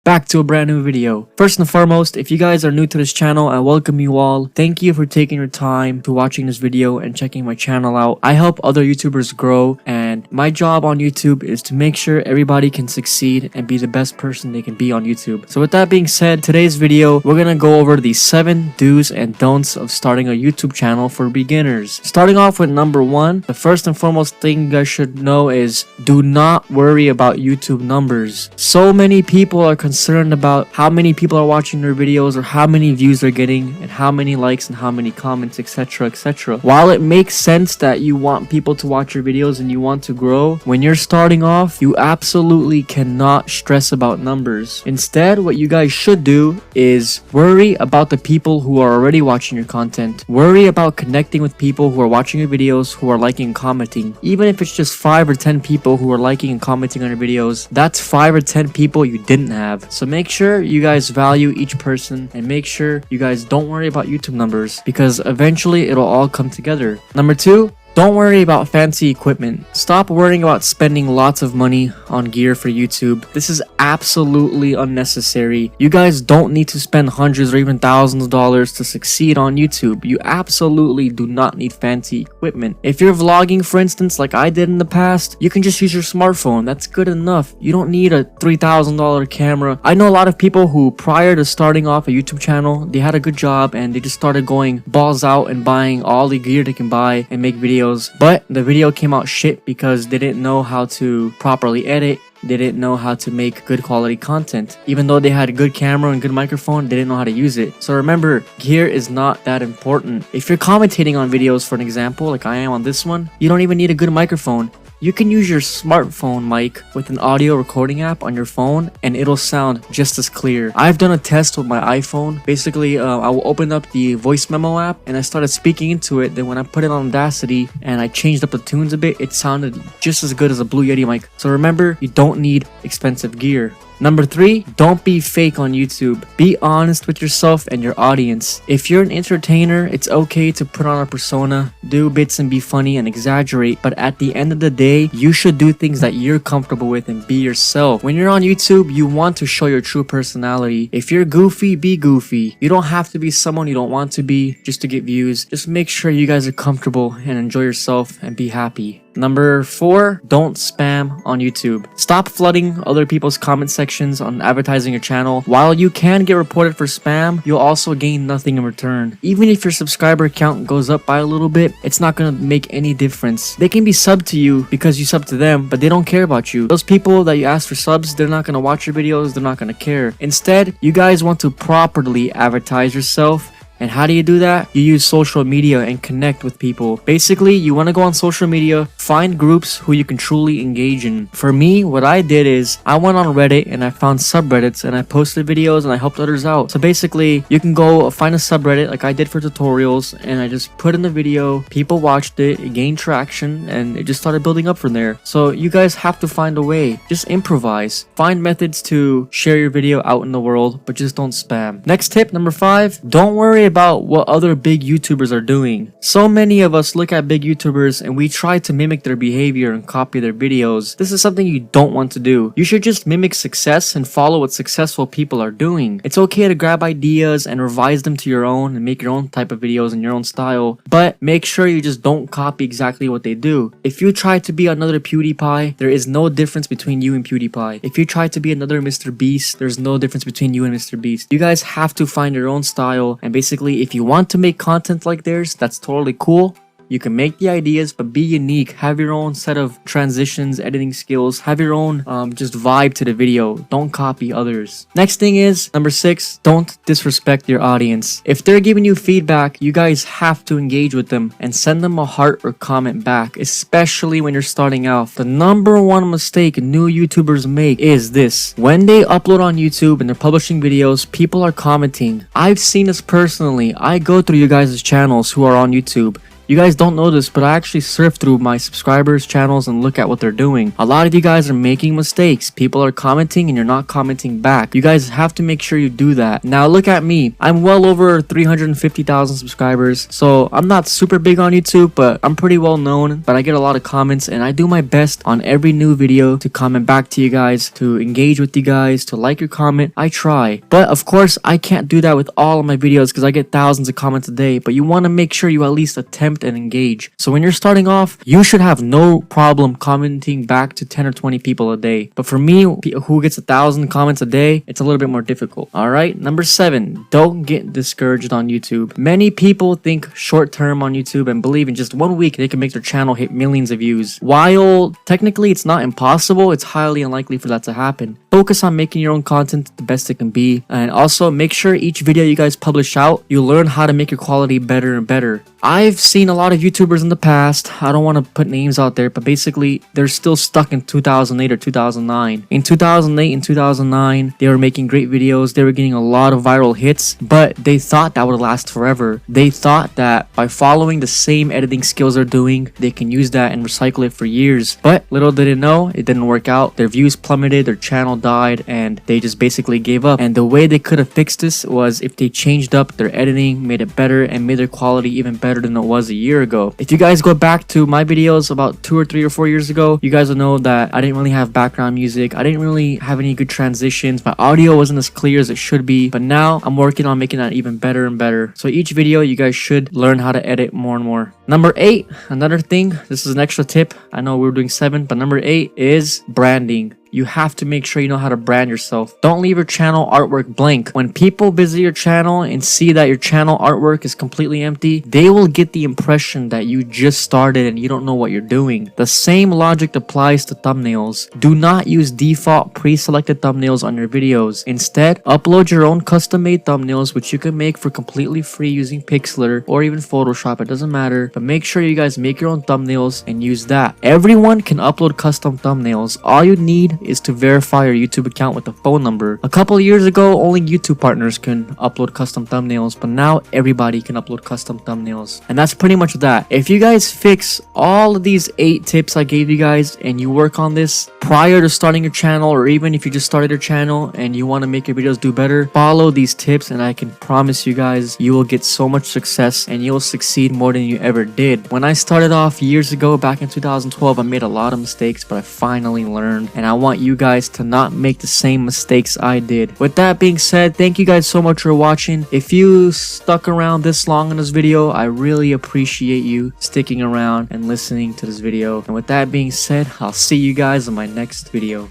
Back to a brand new video. First and foremost, if you guys are new to this channel, I welcome you all. Thank you for taking your time to watching this video and checking my channel out. I help other YouTubers grow, and my job on YouTube is to make sure everybody can succeed and be the best person they can be on YouTube. So with that being said, today's video, we're gonna go over the 7 do's and don'ts of starting a YouTube channel for beginners. Starting off with number 1, the first and foremost thing you guys should know is do not worry about YouTube numbers. So many people are concerned about how many people are watching their videos or how many views they're getting and how many likes and how many comments, etc, etc. While it makes sense that you want people to watch your videos and you want to grow, when you're starting off, you absolutely cannot stress about numbers. Instead, what you guys should do is worry about the people who are already watching your content. Worry about connecting with people who are watching your videos, who are liking and commenting. Even if it's just 5 or 10 people who are liking and commenting on your videos, that's 5 or 10 people you didn't have. So make sure you guys value each person and make sure you guys don't worry about YouTube numbers, because eventually it'll all come together. Number 2, don't worry about fancy equipment. Stop worrying about spending lots of money on gear for YouTube. This is absolutely unnecessary. You guys don't need to spend hundreds or even thousands of dollars to succeed on YouTube. You absolutely do not need fancy equipment. If you're vlogging, for instance, like I did in the past, you can just use your smartphone. That's good enough. You don't need a $3,000 camera. I know a lot of people who, prior to starting off a YouTube channel, they had a good job and they just started going balls out and buying all the gear they can buy and make videos. But the video came out shit because they didn't know how to properly edit. They didn't know how to make good quality content. Even though they had a good camera and good microphone, they didn't know how to use it. So remember, gear is not that important. If you're commentating on videos, for an example, like I am on this one, you don't even need a good microphone. You can use your smartphone mic with an audio recording app on your phone and it'll sound just as clear. I've done a test with my iPhone. Basically, I will open up the voice memo app and I started speaking into it. Then when I put it on Audacity and I changed up the tunes a bit, it sounded just as good as a Blue Yeti mic. So remember, you don't need expensive gear. Number 3, don't be fake on YouTube. Be honest with yourself and your audience. If you're an entertainer, it's okay to put on a persona, do bits and be funny and exaggerate, but at the end of the day, you should do things that you're comfortable with and be yourself. When you're on YouTube, you want to show your true personality. If you're goofy, be goofy. You don't have to be someone you don't want to be just to get views. Just make sure you guys are comfortable and enjoy yourself and be happy. Number 4, don't spam on YouTube. Stop flooding other people's comment sections on advertising your channel. While you can get reported for spam, you'll also gain nothing in return. Even if your subscriber count goes up by a little bit, it's not gonna make any difference. They can be subbed to you because you sub to them, but they don't care about you. Those people that you ask for subs, they're not gonna watch your videos, they're not gonna care. Instead, you guys want to properly advertise yourself. And how do you do that? You use social media and connect with people. Basically, you want to go on social media, find groups who you can truly engage in. For me, what I did is I went on Reddit and I found subreddits and I posted videos and I helped others out. So basically, you can go find a subreddit like I did for tutorials and I just put in the video, people watched it, it gained traction, and it just started building up from there. So you guys have to find a way. Just improvise. Find methods to share your video out in the world, but just don't spam. Next tip, number 5, don't worry about what other big YouTubers are doing. So many of us look at big YouTubers and we try to mimic their behavior and copy their videos. This is something you don't want to do. You should just mimic success and follow what successful people are doing. It's okay to grab ideas and revise them to your own and make your own type of videos in your own style, but make sure you just don't copy exactly what they do. If you try to be another PewDiePie, there is no difference between you and PewDiePie. If you try to be another Mr. Beast, there's no difference between you and Mr. Beast. You guys have to find your own style, and basically if you want to make content like theirs, that's totally cool. You can make the ideas, but be unique. Have your own set of transitions, editing skills. Have your own just vibe to the video. Don't copy others. Next thing is, number 6, don't disrespect your audience. If they're giving you feedback, you guys have to engage with them and send them a heart or comment back, especially when you're starting out. The number 1 mistake new YouTubers make is this. When they upload on YouTube and they're publishing videos, people are commenting. I've seen this personally. I go through you guys' channels who are on YouTube. You guys don't know this, but I actually surf through my subscribers' channels and look at what they're doing. A lot of you guys are making mistakes. People are commenting and you're not commenting back. You guys have to make sure you do that. Now look at me. I'm well over 350,000 subscribers, so I'm not super big on YouTube, but I'm pretty well known. But I get a lot of comments and I do my best on every new video to comment back to you guys, to engage with you guys, to like your comment. I try. But of course, I can't do that with all of my videos because I get thousands of comments a day, but you want to make sure you at least attempt and engage. So when you're starting off, you should have no problem commenting back to 10 or 20 people a day. But for me, who gets 1,000 comments a day, it's a little bit more difficult. Alright, number 7, don't get discouraged on YouTube. Many people think short term on YouTube and believe in just 1 week they can make their channel hit millions of views. While technically it's not impossible, it's highly unlikely for that to happen. Focus on making your own content the best it can be, and also make sure each video you guys publish out, you learn how to make your quality better and better. I've seen a lot of YouTubers in the past, I don't want to put names out there, but basically they're still stuck in 2008 or 2009. In 2008 and 2009, they were making great videos, they were getting a lot of viral hits, but they thought that would last forever. They thought that by following the same editing skills they're doing, they can use that and recycle it for years. But little did they know, it didn't work out. Their views plummeted, their channel died, and they just basically gave up. And the way they could have fixed this was if they changed up their editing, made it better, and made their quality even better than it was a year ago. If you guys go back to my videos about 2 or 3 or 4 years ago, you guys will know that I didn't really have background music, I didn't really have any good transitions, my audio wasn't as clear as it should be, but now I'm working on making that even better and better. So each video you guys should learn how to edit more and more. Number 8, another thing, this is an extra tip, I know we're doing 7, but number 8 is branding. You have to make sure you know how to brand yourself. Don't leave your channel artwork blank. When people visit your channel and see that your channel artwork is completely empty, they will get the impression that you just started and you don't know what you're doing. The same logic applies to thumbnails. Do not use default pre-selected thumbnails on your videos. Instead, upload your own custom-made thumbnails, which you can make for completely free using Pixlr or even Photoshop. It doesn't matter, but make sure you guys make your own thumbnails and use that. Everyone can upload custom thumbnails. All you need is to verify your YouTube account with a phone number. A couple of years ago, only YouTube partners can upload custom thumbnails, but now everybody can upload custom thumbnails. And that's pretty much that. If you guys fix all of these 8 tips I gave you guys and you work on this prior to starting your channel, or even if you just started your channel and you want to make your videos do better, follow these tips and I can promise you guys you will get so much success and you will succeed more than you ever did. When I started off years ago back in 2012, I made a lot of mistakes, but I finally learned, and I want you guys to not make the same mistakes I did. With that being said, thank you guys so much for watching. If you stuck around this long in this video, I really appreciate you sticking around and listening to this video. And with that being said, I'll see you guys in my next video.